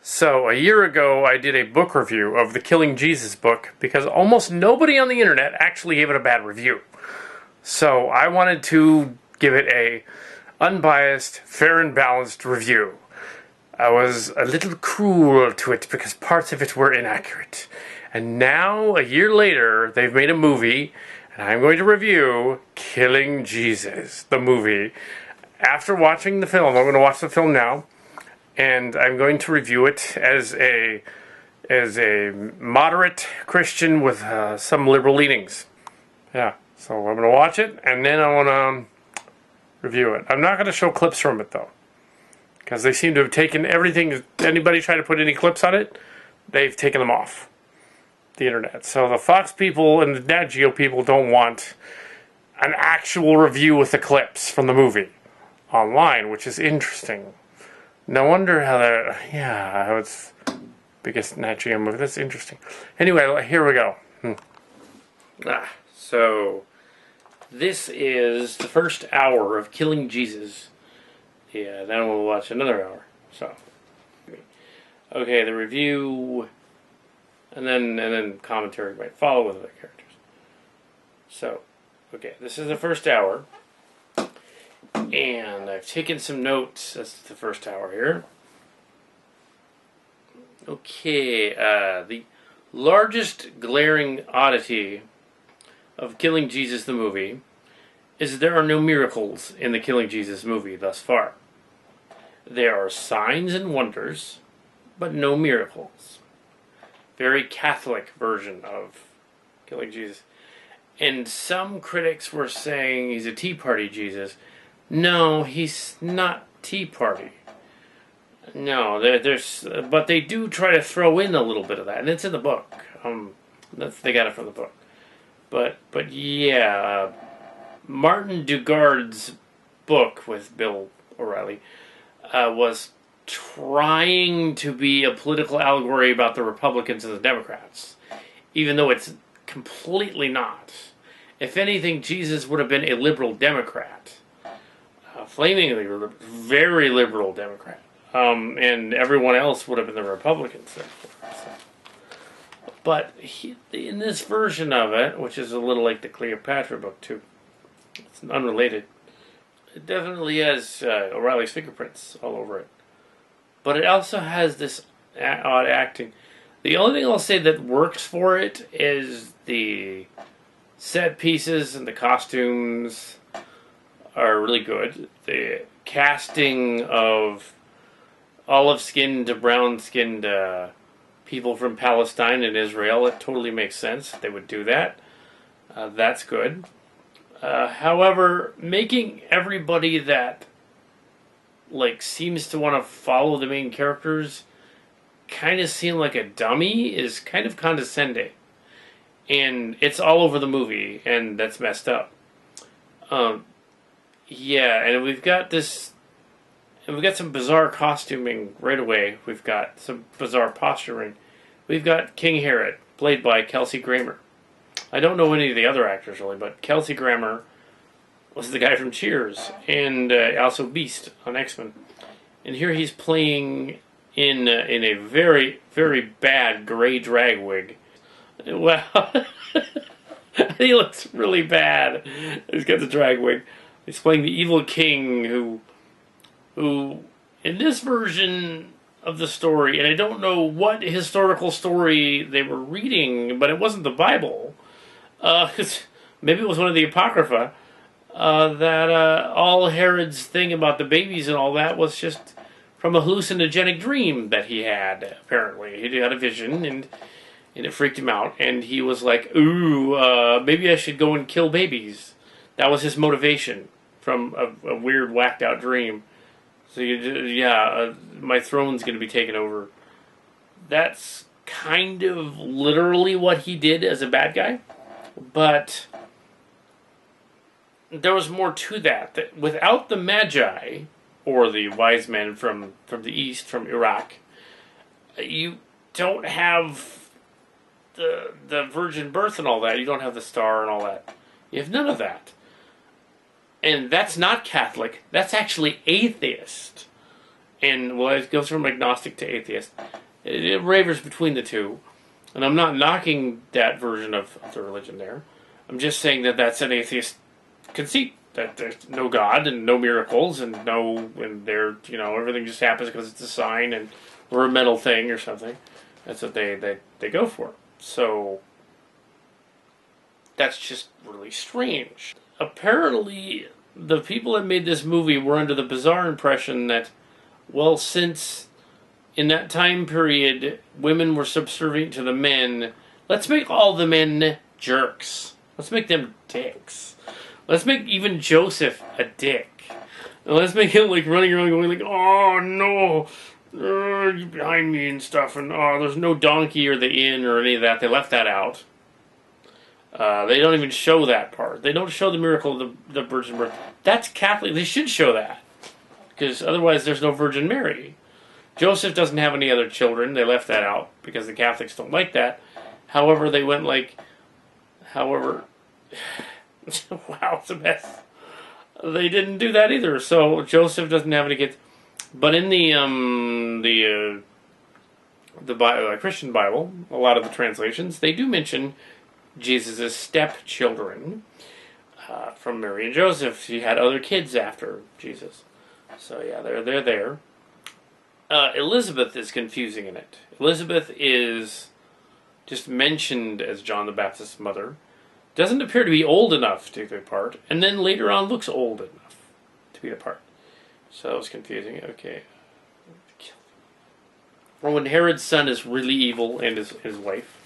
So, a year ago, I did a book review of the Killing Jesus book because almost nobody on the internet actually gave it a bad review. So, I wanted to give it a unbiased, fair and balanced review. I was a little cruel to it because parts of it were inaccurate. And now, a year later, they've made a movie, and I'm going to review Killing Jesus, the movie. After watching the film, I'm going to watch the film now, and I'm going to review it as a moderate Christian with some liberal leanings. Yeah, so I'm going to watch it, and then I want to review it. I'm not going to show clips from it, though, because they seem to have taken everything. Anybody try to put any clips on it, they've taken them off the internet. So the Fox people and the NatGeo people don't want an actual review with the clips from the movie online, which is interesting. No wonder how that, how it's biggest NatGeo movie. That's interesting. Anyway, here we go. So this is the first hour of Killing Jesus. Yeah, then we'll watch another hour. So, okay, the review, and then commentary might follow with other characters. So, okay, this is the first hour. And I've taken some notes. That's the first hour here. Okay, the largest glaring oddity of Killing Jesus the movie is that there are no miracles in the Killing Jesus movie thus far. There are signs and wonders, but no miracles. Very Catholic version of Killing Jesus. And some critics were saying he's a Tea Party Jesus. No, he's not Tea Party. No, but they do try to throw in a little bit of that, and it's in the book. They got it from the book. But yeah, Martin Dugard's book with Bill O'Reilly was trying to be a political allegory about the Republicans and the Democrats, even though it's completely not. If anything, Jesus would have been a liberal Democrat. Flamingly very liberal Democrat, and everyone else would have been the Republicans. Therefore, so. But in this version of it, which is a little like the Cleopatra book too, it's unrelated. It definitely has O'Reilly's fingerprints all over it, but it also has this odd acting. The only thing I'll say that works for it is the set pieces and the costumes are really good. The casting of olive-skinned to brown-skinned people from Palestine and Israel, it totally makes sense they would do that. That's good. However, making everybody that seems to want to follow the main characters kind of seem like a dummy is kind of condescending. And it's all over the movie, and that's messed up. Yeah, and we've got some bizarre costuming right away. We've got some bizarre posturing. We've got King Herod, played by Kelsey Grammer. I don't know any of the other actors really, but Kelsey Grammer was the guy from Cheers, and also Beast on X-Men. And here he's playing in a very, very bad gray drag wig. Well, he looks really bad. He's got the drag wig. He's playing the evil king who in this version of the story, and I don't know what historical story they were reading, but it wasn't the Bible. Maybe it was one of the Apocrypha, that all Herod's thing about the babies and all that was just from a hallucinogenic dream that he had, apparently. He had a vision, and it freaked him out, and he was like, ooh, maybe I should go and kill babies. That was his motivation from a weird, whacked-out dream. So, my throne's going to be taken over. That's kind of literally what he did as a bad guy. But there was more to that. That without the Magi, or the wise men from the east, from Iraq, you don't have the virgin birth and all that. You don't have the star and all that. You have none of that. And that's not Catholic. That's actually atheist. And, well, it goes from agnostic to atheist. It wavers between the two. And I'm not knocking that version of the religion there. I'm just saying that that's an atheist conceit. That there's no God and no miracles and everything just happens because it's a sign and or a metal thing or something. That's what they go for. So that's just really strange. Apparently, the people that made this movie were under the bizarre impression that, well, since in that time period women were subservient to the men, let's make all the men jerks. Let's make them dicks. Let's make even Joseph a dick. And let's make him like running around going like, oh no, you're behind me and stuff, and oh, there's no donkey or the inn or any of that. They left that out. They don't even show that part. They don't show the miracle of the virgin birth. That's Catholic. They should show that. Because otherwise there's no Virgin Mary. Joseph doesn't have any other children. They left that out because the Catholics don't like that. However, they went like... However... wow, it's a mess. They didn't do that either. So Joseph doesn't have any kids. But in the Christian Bible, a lot of the translations, they do mention Jesus' stepchildren from Mary and Joseph. She had other kids after Jesus. So yeah, they're there. Elizabeth is confusing in it. Elizabeth is just mentioned as John the Baptist's mother. Doesn't appear to be old enough to be the part, and then later on looks old enough to be the part. So it's confusing. Okay. Or when Herod's son is really evil and his wife.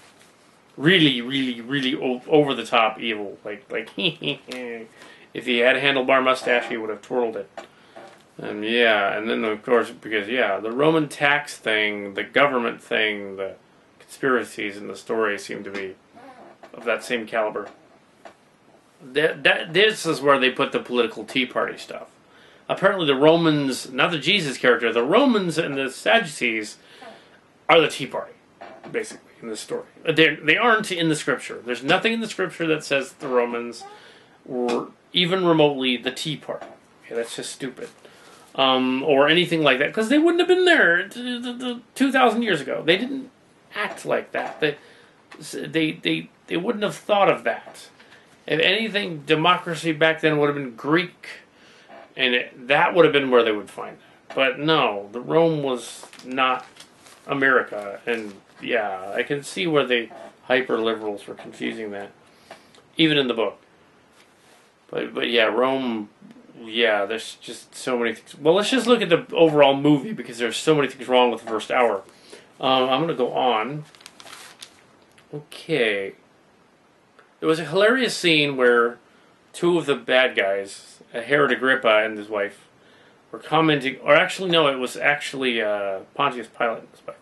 Really, really, really over the top evil. Like if he had a handlebar mustache, he would have twirled it. And yeah, and then of course, because yeah, the Roman tax thing, the government thing, the conspiracies in the story seem to be of that same caliber. This is where they put the political Tea Party stuff. Apparently the Romans, not the Jesus character, the Romans and the Sadducees are the Tea Party, basically, in this story. They aren't in the Scripture. There's nothing in the Scripture that says the Romans were even remotely the Tea Party. Okay, that's just stupid. Or anything like that, because they wouldn't have been there 2,000 years ago. They didn't act like that. They wouldn't have thought of that. If anything, democracy back then would have been Greek, and that would have been where they would find that. But no, the Rome was not America, and yeah, I can see where the hyper-liberals were confusing that, even in the book. But yeah, Rome, yeah, there's just so many things. Well, let's just look at the overall movie, because there's so many things wrong with the first hour. I'm going to go on. Okay. There was a hilarious scene where two of the bad guys, Herod Agrippa and his wife, were commenting, or actually no, it was actually Pontius Pilate and his wife,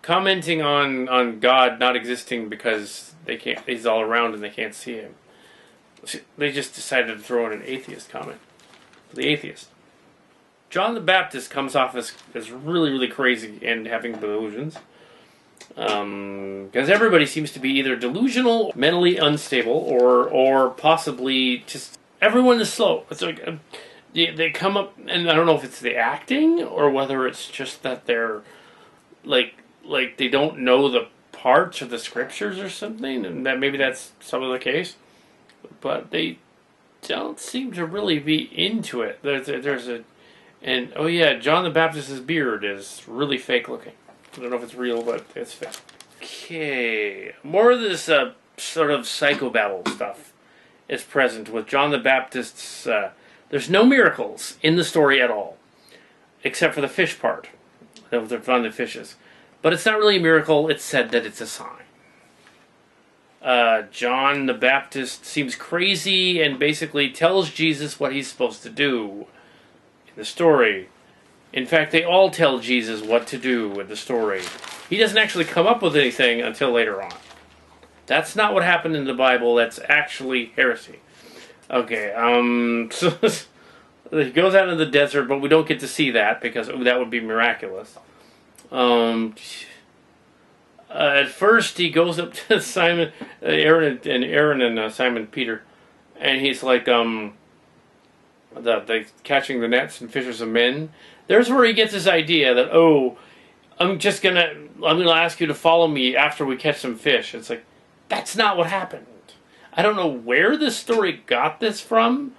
commenting on God not existing because he's all around and they can't see him. They just decided to throw in an atheist comment. The atheist. John the Baptist comes off as really, really crazy and having delusions. Because everybody seems to be either delusional, mentally unstable, or possibly just... Everyone is slow. It's like... They come up, and I don't know if it's the acting, or whether it's just that they're... Like they don't know the parts of the scriptures or something, and that maybe that's some of the case. But they don't seem to really be into it. There's a... And, oh yeah, John the Baptist's beard is really fake looking. I don't know if it's real, but it's fake. Okay. More of this sort of psychobabble stuff is present with John the Baptist's... there's no miracles in the story at all, except for the fish part. They're finding the fishes. But it's not really a miracle. It's said that it's a sign. John the Baptist seems crazy and basically tells Jesus what he's supposed to do in the story. In fact, they all tell Jesus what to do in the story. He doesn't actually come up with anything until later on. That's not what happened in the Bible. That's actually heresy. Okay, so he goes out in the desert, but we don't get to see that because that would be miraculous. At first, he goes up to Simon, Aaron and Simon Peter, and he's like, the catching the nets and fishers of men. There's where he gets his idea that, oh, I'm gonna ask you to follow me after we catch some fish. It's like, that's not what happened. I don't know where this story got this from,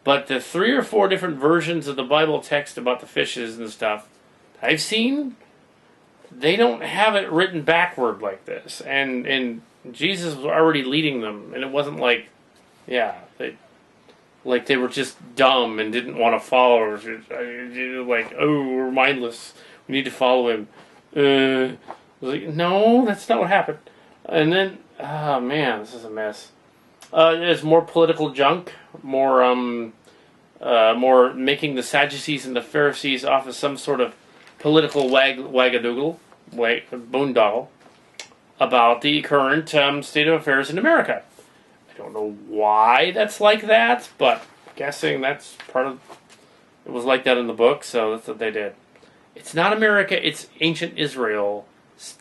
but the 3 or 4 different versions of the Bible text about the fishes and stuff I've seen, they don't have it written backward like this. And Jesus was already leading them, and it wasn't like, they were just dumb and didn't want to follow, or like, oh, we're mindless, we need to follow him. Like, no, that's not what happened. And then, oh man, this is a mess. There's more political junk, more making the Sadducees and the Pharisees off as some sort of political boondoggle about the current state of affairs in America. I don't know why that's like that, but I'm guessing that's part of it. Was like that in the book, so that's what they did. It's not America, it's ancient Israel.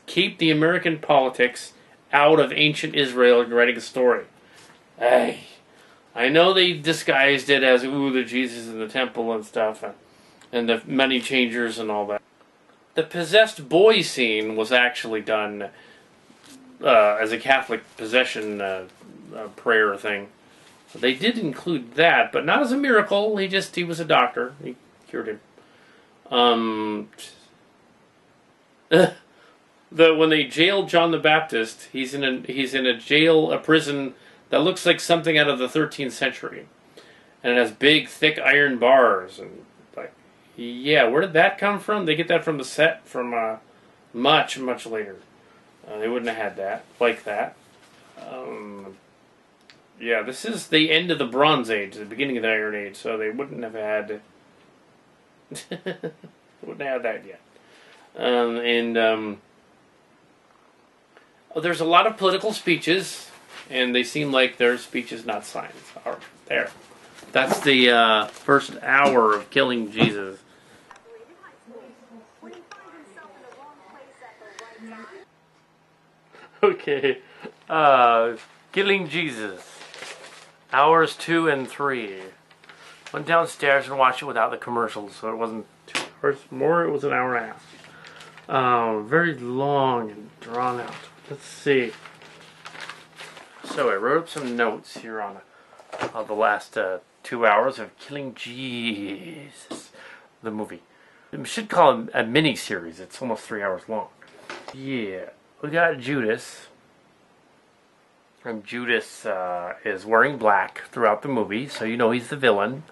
Keep the American politics out of ancient Israel and writing a story. Hey, I know they disguised it as, the Jesus in the temple and stuff, and the money changers and all that. The possessed boy scene was actually done as a Catholic possession prayer thing. So they did include that, but not as a miracle. He was a doctor. He cured him. When they jailed John the Baptist, he's in a prison that looks like something out of the 13th century, and it has big, thick iron bars. And like, where did that come from? They get that from the set from much, much later. They wouldn't have had that like that. This is the end of the Bronze Age, the beginning of the Iron Age, so they wouldn't have had. Wouldn't have had that yet. There's a lot of political speeches, and they seem like they're speeches, not signs. All right, there. That's the first hour of Killing Jesus. Okay. Killing Jesus. Hours 2 and 3. Went downstairs and watched it without the commercials, so it wasn't 2 hours more, it was an hour and a half. Very long and drawn out. Let's see. So I wrote up some notes here on the last 2 hours of Killing Jesus, the movie. We should call it a mini-series. It's almost 3 hours long. Yeah. We got Judas. And Judas is wearing black throughout the movie, so you know he's the villain.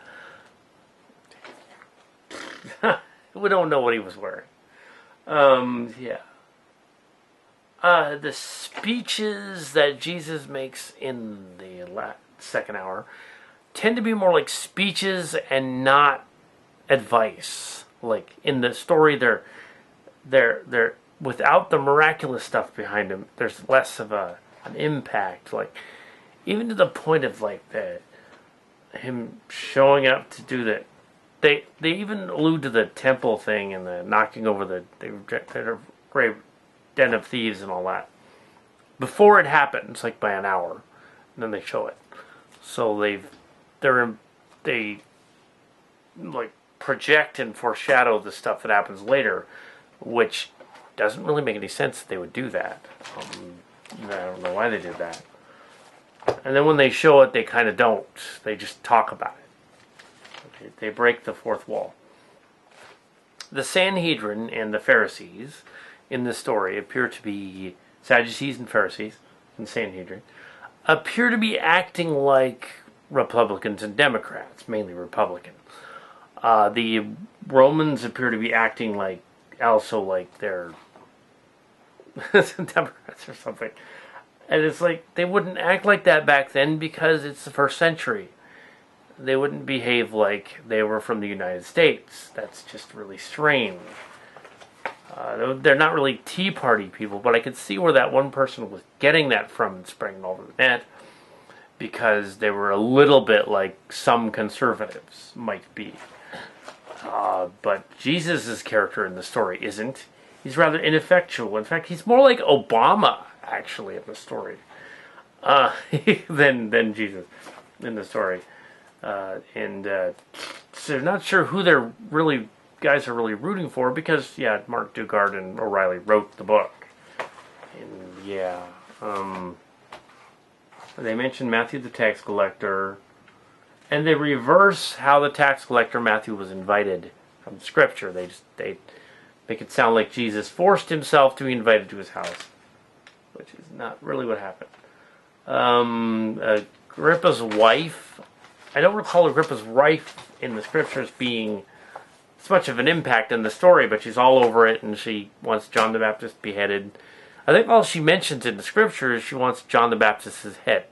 We don't know what he was wearing. The speeches that Jesus makes in the second hour tend to be more like speeches and not advice. Like in the story, they're without the miraculous stuff behind him. There's less of an impact. Like even to the point of like him showing up to do that. They even allude to the temple thing and the knocking over the great den of thieves and all that before it happens, like by an hour, and then they show it. So they like project and foreshadow the stuff that happens later, which doesn't really make any sense that they would do that. I don't know why they did that. And then when they show it, they kind of don't. They just talk about it. They break the fourth wall. The Sanhedrin and the Pharisees in this story appear to be Sadducees and Pharisees and Sanhedrin appear to be acting like Republicans and Democrats, mainly Republican. The Romans appear to be acting like they're Democrats or something. And it's like they wouldn't act like that back then because it's the first century. They wouldn't behave like they were from the United States. That's just really strange. They're not really Tea Party people, but I could see where that one person was getting that from and spreading it all over the net, because they were a little bit like some conservatives might be. But Jesus' character in the story isn't. He's rather ineffectual. In fact, he's more like Obama, actually, in the story, than Jesus in the story. So not sure who they're really guys are really rooting for because, yeah, Mark Dugard and O'Reilly wrote the book. And, yeah. They mention Matthew the tax collector. And they reverse how the tax collector Matthew was invited from Scripture. They make it sound like Jesus forced himself to be invited to his house, which is not really what happened. Agrippa's wife. I don't recall Agrippa's wife in the Scriptures being as much of an impact in the story, but she's all over it, and she wants John the Baptist beheaded. I think all she mentions in the Scripture is she wants John the Baptist's head.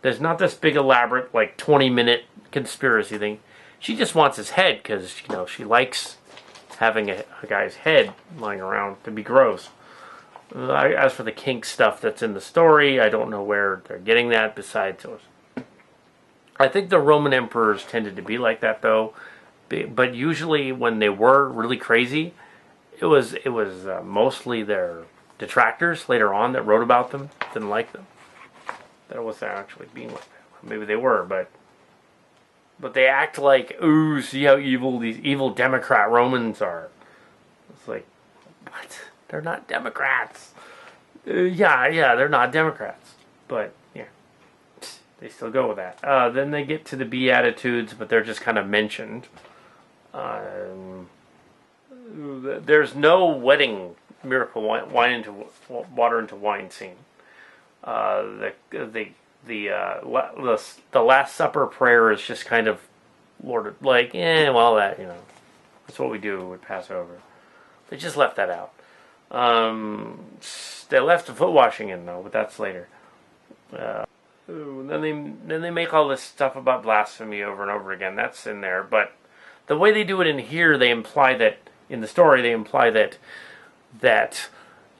There's not this big elaborate, like, 20-minute conspiracy thing. She just wants his head because, you know, she likes having a guy's head lying around to be gross. As for the kink stuff that's in the story, I don't know where they're getting that besides those. I think the Roman emperors tended to be like that, though. But usually when they were really crazy, it was mostly their detractors later on that wrote about them, didn't like them. That wasn't actually being like that. Maybe they were, but they act like, ooh, see how evil these evil Democrat Romans are. It's like, what? They're not Democrats. Yeah, they're not Democrats. But, yeah, they still go with that. Then they get to the Beatitudes, but they're just kind of mentioned. There's no wedding miracle water into wine scene. The Last Supper prayer is just kind of Lord, like, well, that, you know, that's what we do with Passover. They just left that out. They left the foot washing in though, but that's later. Then they make all this stuff about blasphemy over and over again. That's in there, but the way they do it in here, they imply that in the story they imply that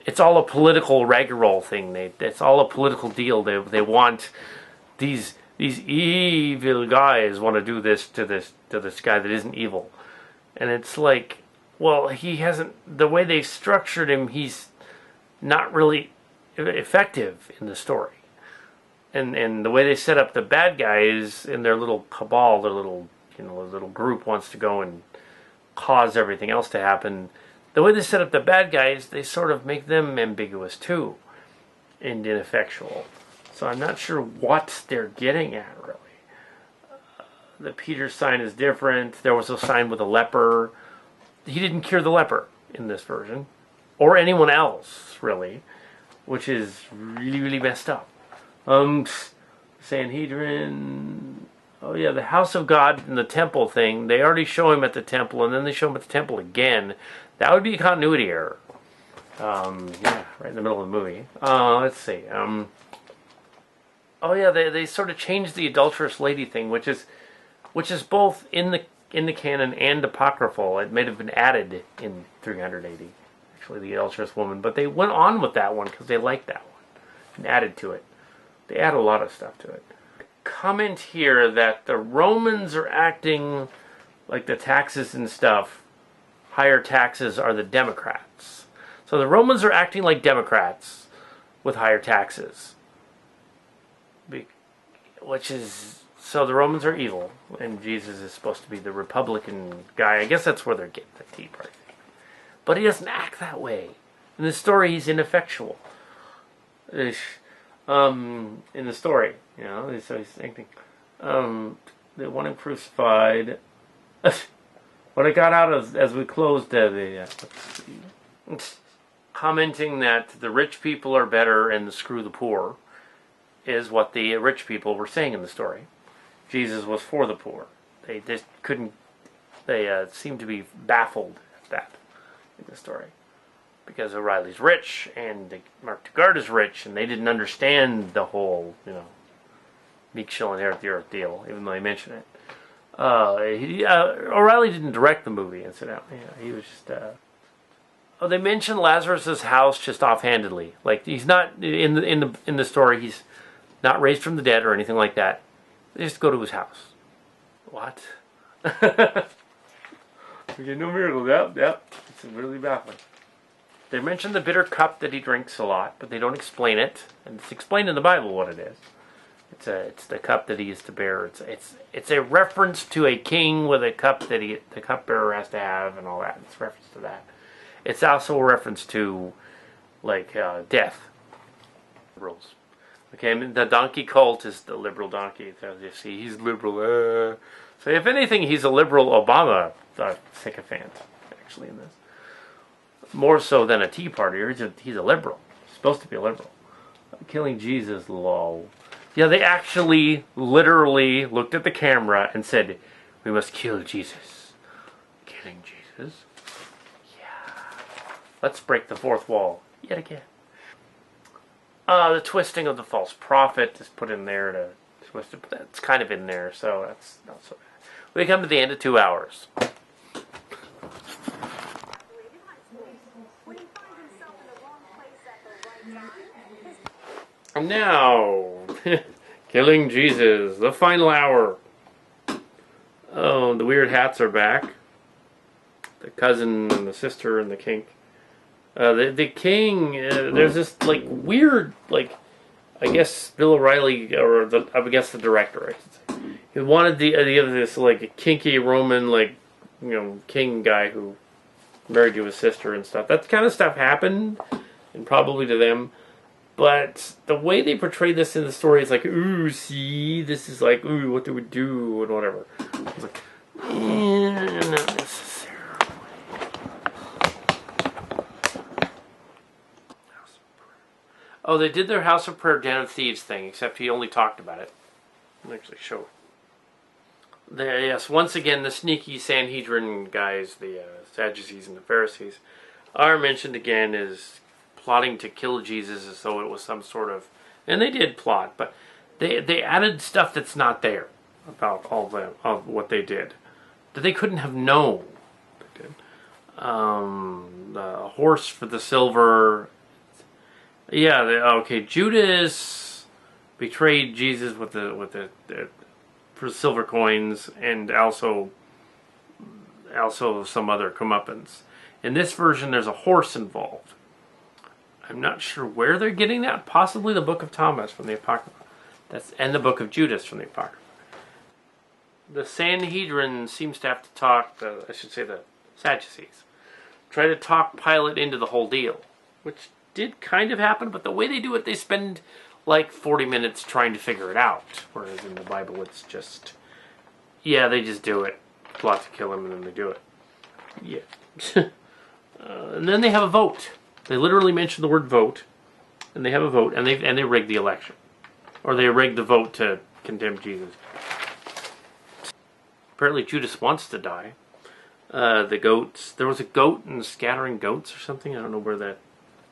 it's all a political rigmarole thing. It's all a political deal. They want these evil guys want to do this to this guy that isn't evil, and it's like, well, he hasn't. The way they structured him, he's not really effective in the story, and the way they set up the bad guys in their little cabal, their little group wants to go and cause everything else to happen. The way they set up the bad guys, they sort of make them ambiguous too, and ineffectual. So I'm not sure what they're getting at, really. The Peter sign is different. There was a sign with a leper. He didn't cure the leper in this version, or anyone else, really, which is really, really messed up. Sanhedrin. Oh yeah, the house of God and the temple thing. They already show him at the temple, and then they show him at the temple again. That would be a continuity error. Yeah, right in the middle of the movie. Let's see. Oh yeah, they sort of changed the adulterous lady thing, which is both in the canon and apocryphal. It may have been added in 380, actually, the adulterous woman, but they went on with that one because they liked that one and added to it. They add a lot of stuff to it. Comment here that the Romans are acting like the taxes and stuff. Higher taxes are the Democrats. So the Romans are acting like Democrats with higher taxes. Which is, so the Romans are evil, and Jesus is supposed to be the Republican guy. I guess that's where they're getting the Tea Party. But he doesn't act that way. In the story, he's ineffectual. In the story, you know, so he's thinking, they want him crucified. What I got out as we closed commenting that the rich people are better and screw the poor is what the rich people were saying in the story. Jesus was for the poor. They just couldn't. They seemed to be baffled at that in the story because O'Reilly's rich and Mark Dugard is rich, and they didn't understand the whole, you know, meek shall inherit the earth deal, even though they mention it. O'Reilly didn't direct the movie, incidentally. He was just. They mention Lazarus's house just offhandedly. Like, he's not in the story. He's not raised from the dead or anything like that. They just go to his house. What? Okay, no miracle. Yep. It's really baffling. They mention the bitter cup that he drinks a lot, but they don't explain it. And it's explained in the Bible what it is. It's the cup that he is to bear. It's a reference to a king with a cup that the cupbearer has to have and all that. It's a reference to that. It's also a reference to like death. Liberals. Okay, I mean, the donkey cult is the liberal donkey. As you see, he's liberal. So if anything, he's a liberal Obama sycophant, actually, in this. More so than a Tea Partier. He's a liberal. He's supposed to be a liberal. Killing Jesus, lol. Yeah, they actually, literally looked at the camera and said, we must kill Jesus. Killing Jesus? Yeah. Let's break the fourth wall yet again. The twisting of the false prophet is put in there to twist it, but that's kind of in there, so that's not so bad. We come to the end of 2 hours. And now, killing Jesus, the final hour. Oh, the weird hats are back. The cousin and the sister and the king. The king, there's this like weird, like, I guess Bill O'Reilly, or I guess the director, I should say. He wanted the idea of this like a kinky Roman, like, you know, king guy who married to his sister and stuff. That kind of stuff happened, and probably to them. But the way they portray this in the story is like, ooh, see, this is like, ooh, what they would do, and whatever. It's like, not necessarily. Oh, they did their House of Prayer Den of Thieves thing, except he only talked about it. I'll actually show it. There, yes, once again, the sneaky Sanhedrin guys, the Sadducees and the Pharisees, are mentioned again as plotting to kill Jesus as though it was some sort of... And they did plot, but they added stuff that's not there about all of what they did. That they couldn't have known. They did. The horse for the silver... Yeah, okay, Judas betrayed Jesus with the for silver coins, and also some other comeuppance. In this version, there's a horse involved. I'm not sure where they're getting that. Possibly the Book of Thomas from the Apocrypha. And the Book of Judas from the Apocrypha. The Sanhedrin seems to have to talk, I should say the Sadducees, try to talk Pilate into the whole deal, which did kind of happen, but the way they do it, they spend like 40 minutes trying to figure it out, whereas in the Bible it's just, yeah, they just do it, plot to kill him, and then they do it. Yeah. And then they have a vote. They literally mention the word vote, and they have a vote, and they rig the election, or they rig the vote to condemn Jesus. Apparently Judas wants to die. The goats, there was a goat and scattering goats or something. I don't know where that,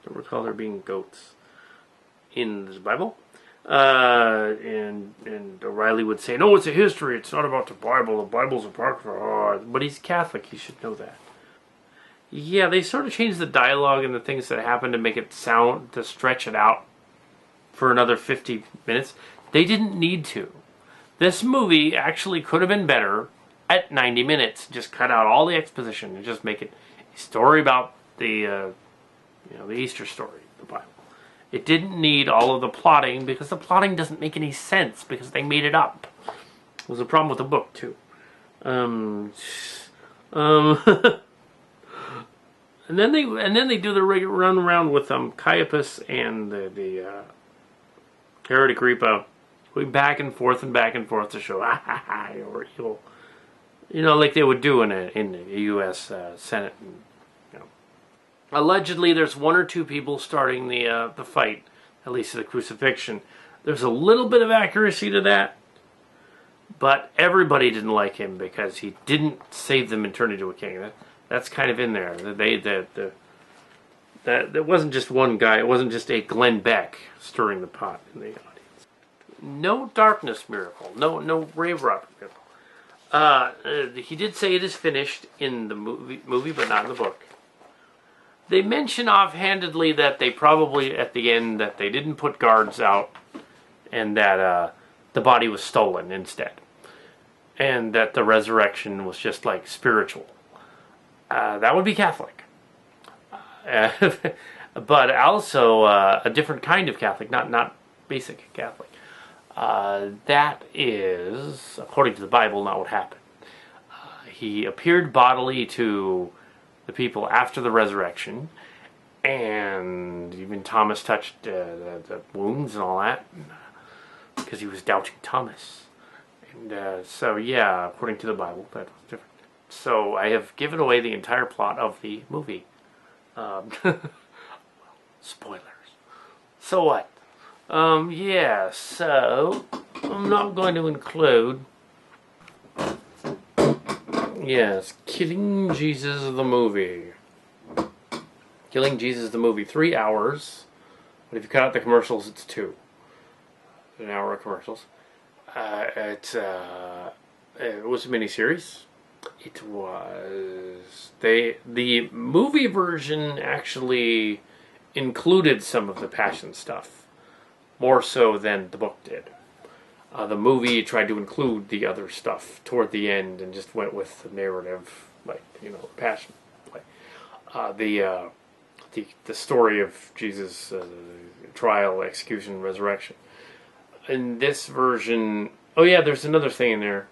I don't recall there being goats in the Bible. And O'Reilly would say, no, it's a history, it's not about the Bible. The Bible's apocrypha. Oh, but he's Catholic, he should know that. Yeah, they sort of changed the dialogue and the things that happened to make it sound, to stretch it out for another 50 minutes. They didn't need to. This movie actually could have been better at 90 minutes. Just cut out all the exposition and just make it a story about the Easter story, the Bible. It didn't need all of the plotting, because the plotting doesn't make any sense, because they made it up. It was a problem with the book, too. And then they do the run around with Caiaphas and the Herod Agrippa, going back and forth to show you're evil, like they would do in the U.S. Senate. And, allegedly, there's one or two people starting the fight, at least the crucifixion. There's a little bit of accuracy to that, but everybody didn't like him because he didn't save them and turn into a king. That's kind of in there. That wasn't just one guy. It wasn't just a Glenn Beck stirring the pot in the audience. No darkness miracle. No rave rock miracle. He did say it is finished in the movie, but not in the book. They mention offhandedly that they probably, at the end, that they didn't put guards out, and that the body was stolen instead. And that the resurrection was just like spiritual. That would be Catholic. But also a different kind of Catholic, not basic Catholic. That is, according to the Bible, not what happened. He appeared bodily to the people after the resurrection, and even Thomas touched the wounds and all that, because he was doubting Thomas. And so, yeah, according to the Bible, that was different. So I have given away the entire plot of the movie. Spoilers. So what? Yeah, so I'm not going to include, yes, Killing Jesus the movie. Killing Jesus the movie, 3 hours. But if you cut out the commercials, it's 2. An hour of commercials. It was a miniseries. It was the movie version actually included some of the Passion stuff, more so than the book did. The movie tried to include the other stuff toward the end and just went with the narrative, like, Passion. Like, the story of Jesus' trial, execution, resurrection. In this version, oh yeah, there's another thing in there.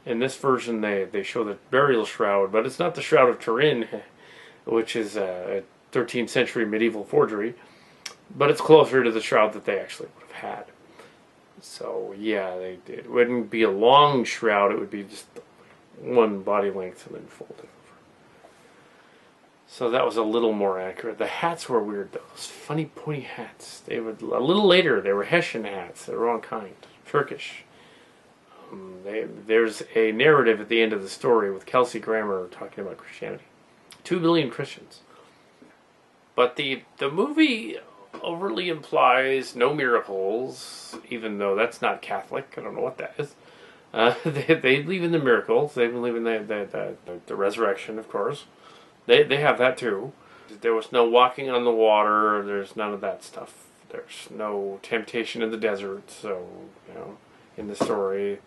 In this version, they show the burial shroud, but it's not the Shroud of Turin, which is a 13th century medieval forgery, but it's closer to the shroud that they actually would have had. So yeah, it wouldn't be a long shroud; it would be just one body length and then folded over. So that was a little more accurate. The hats were weird, though. Those funny pointy hats. They would a little later. They were Hessian hats. They were the wrong kind, Turkish. There's a narrative at the end of the story with Kelsey Grammer talking about Christianity. 2 billion Christians. But the movie overtly implies no miracles, even though that's not Catholic. I don't know what that is. They believe in the miracles. They believe in the resurrection, of course. They have that too. There was no walking on the water. There's none of that stuff. There's no temptation in the desert. So, in the story,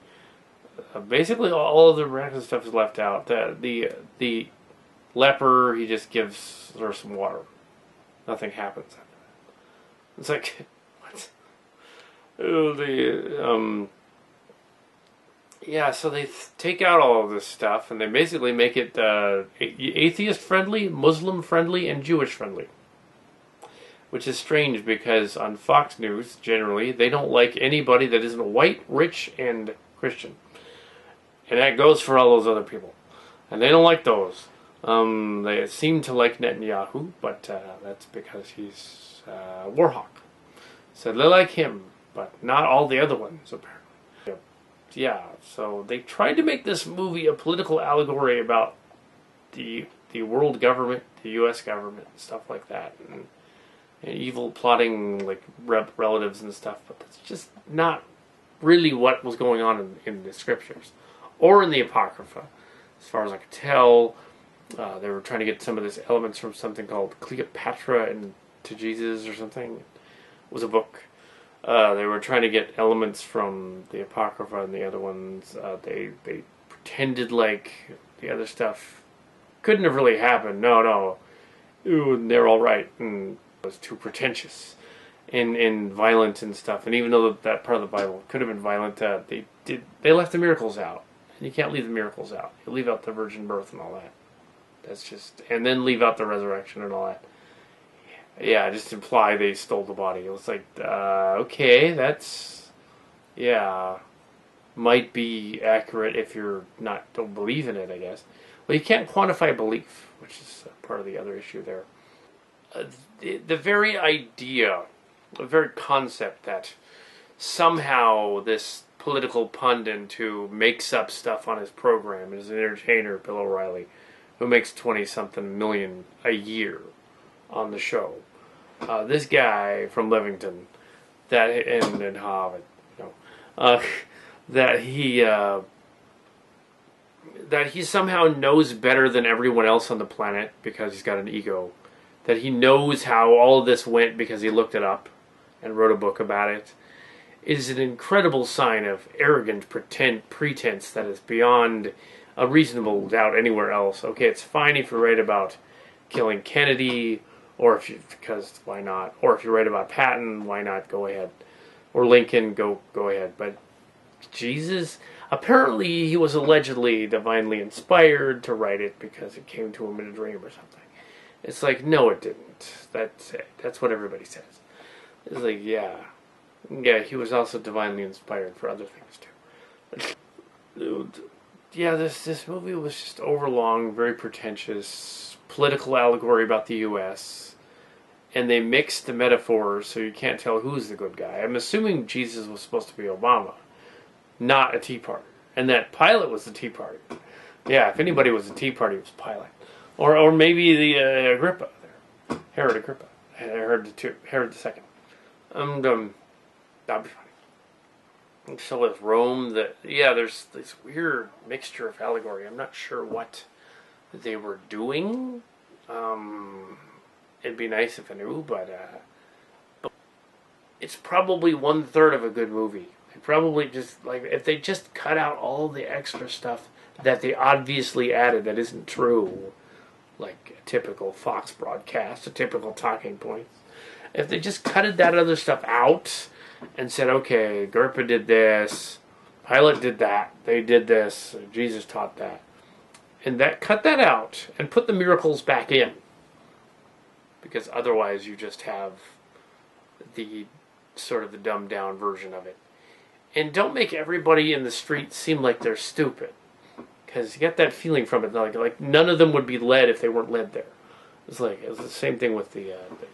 basically all of the miraculous stuff is left out. The leper, he just gives her some water. Nothing happens after that. It's like, what? Yeah, so they take out all of this stuff and they basically make it atheist friendly, Muslim friendly, and Jewish friendly. Which is strange because on Fox News, generally, they don't like anybody that isn't white, rich, and Christian. And that goes for all those other people. And they don't like those. They seem to like Netanyahu, but that's because he's a war hawk. So they like him, but not all the other ones, apparently. Yeah, so they tried to make this movie a political allegory about the world government, the U.S. government, and stuff like that, and evil plotting like relatives and stuff, but that's just not really what was going on in the scriptures or in the Apocrypha, as far as I could tell. They were trying to get some of these elements from something called Cleopatra and to Jesus or something. It was a book. They were trying to get elements from the Apocrypha and the other ones. They pretended like the other stuff couldn't have really happened. No. Ooh, they're all right. And it was too pretentious and violent and stuff. And even though that part of the Bible could have been violent, they left the miracles out. And you can't leave the miracles out. You leave out the virgin birth and all that. That's just, and then leave out the resurrection and all that. Yeah, just imply they stole the body. It was like, okay, that's, yeah, might be accurate if you're don't believe in it, I guess. Well, you can't quantify belief, which is part of the other issue there. The very idea, the very concept that somehow this political pundit who makes up stuff on his program is an entertainer, Bill O'Reilly, who makes 20-something million a year on the show. This guy from Livingston, and Harvard, that he somehow knows better than everyone else on the planet because he's got an ego. That he knows how all of this went because he looked it up and wrote a book about it, is an incredible sign of arrogant pretense that is beyond a reasonable doubt anywhere else. Okay, it's fine if you're right about killing Kennedy, because why not? Or if you're right about Patton, why not? Go ahead. or Lincoln, go ahead. But Jesus, apparently he was allegedly divinely inspired to write it because it came to him in a dream or something. It's like, no, it didn't. That's it. That's what everybody says. It's like, yeah, he was also divinely inspired for other things too. Yeah, this movie was just overlong, very pretentious, political allegory about the U.S. And they mixed the metaphors so you can't tell who's the good guy. I'm assuming Jesus was supposed to be Obama, not a Tea Party, and that Pilate was the Tea Party. Yeah, if anybody was a Tea Party, it was Pilate, or maybe the Agrippa there, Herod Agrippa, Herod the Second. That'd be funny. So with Rome, there's this weird mixture of allegory. I'm not sure what they were doing. It'd be nice if I knew, but it's probably 1/3 of a good movie. They probably just, like, if they just cut out all the extra stuff that they obviously added that isn't true, like a typical Fox broadcast, a typical talking points. If they just cutted that other stuff out and said, okay, Agrippa did this, Pilate did that, they did this, Jesus taught that, and cut that out and put the miracles back in, because otherwise you just have the sort of the dumbed down version of it. And don't make everybody in the street seem like they're stupid, because you get that feeling from it, like none of them would be led if they weren't led there. It's the same thing with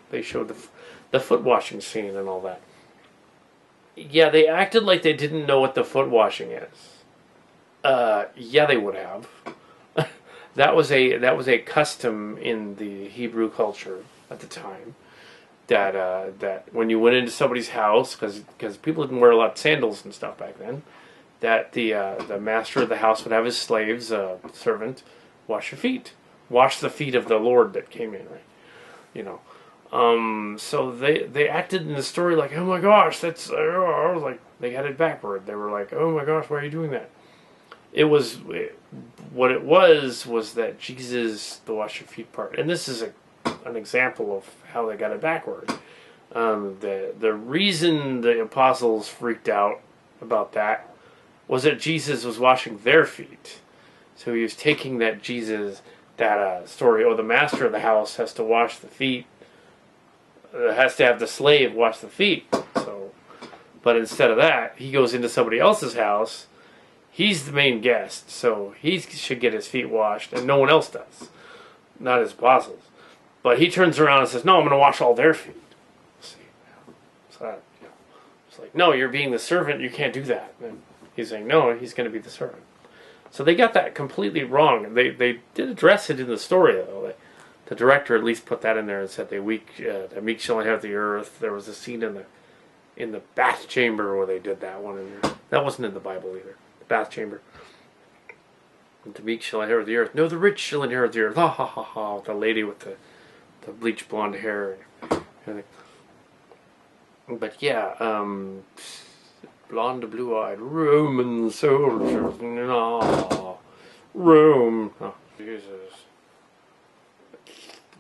they showed the foot washing scene and all that. Yeah, they acted like they didn't know what the foot washing is. Yeah, they would have. That was a custom in the Hebrew culture at the time. That when you went into somebody's house, because people didn't wear a lot of sandals and stuff back then, that the master of the house would have his slaves, servant, wash your feet, wash the feet of the Lord that came in, right? You know. So they acted in the story like, oh my gosh, that's like they had it backward. They were like, oh my gosh, why are you doing that? What it was that Jesus, the wash your feet part, and this is an example of how they got it backward. The reason the apostles freaked out about that was that Jesus was washing their feet. So he was taking that story, the master of the house has to wash the feet, has to have the slave wash the feet. So, but instead of that, he goes into somebody else's house. He's the main guest, so he should get his feet washed, and no one else does, not his apostles. But he turns around and says, "No, I'm going to wash all their feet." See, so it's like, no, you're being the servant. You can't do that. And he's saying, no, he's going to be the servant. So they got that completely wrong. They did address it in the story, though. The director at least put that in there and said the meek shall inherit the earth. There was a scene in the bath chamber where they did that one in there. That wasn't in the Bible either. The bath chamber. The meek shall inherit the earth. No, the rich shall inherit the earth. Ha ha ha ha. The lady with the bleached blonde hair. But yeah, blonde, blue-eyed Roman soldiers. No, Rome. Oh, Jesus.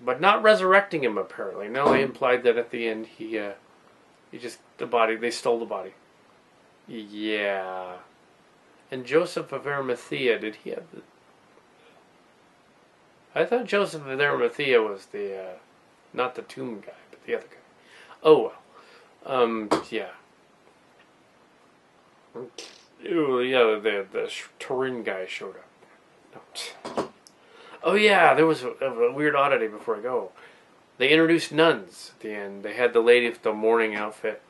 But not resurrecting him, apparently. No, they implied that at the end they stole the body. Yeah. And Joseph of Arimathea, did he have the... I thought Joseph of Arimathea was not the tomb guy, but the other guy. Oh, well. Yeah. Ooh, yeah, the Turin guy showed up. No. Oh yeah, there was a weird oddity before I go. They introduced nuns at the end. They had the lady with the mourning outfit,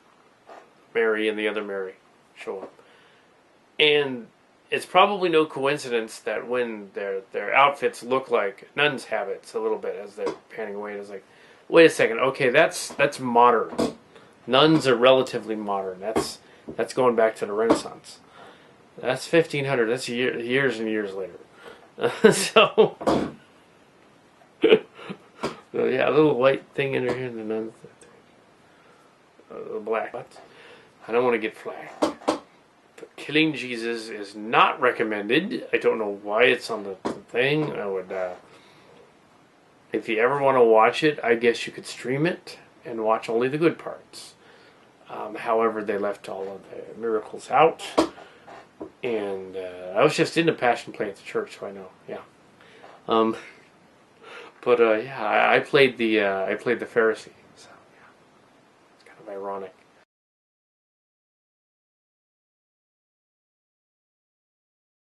Mary, and the other Mary show up. And it's probably no coincidence that when their outfits look like nuns' habits a little bit as they're panning away, it's like, wait a second, okay, that's modern. Nuns are relatively modern. That's going back to the Renaissance. That's 1500. That's years and years later. So yeah, a little white thing in her hair, and the nuns, the black. I don't want to get flagged. But killing Jesus is not recommended. I don't know why it's on the thing. I would, if you ever want to watch it, I guess you could stream it and watch only the good parts. However, they left all of the miracles out. And I was just in the Passion Play at the church, so I know. Yeah. But yeah, I played the Pharisee. So yeah, it's kind of ironic.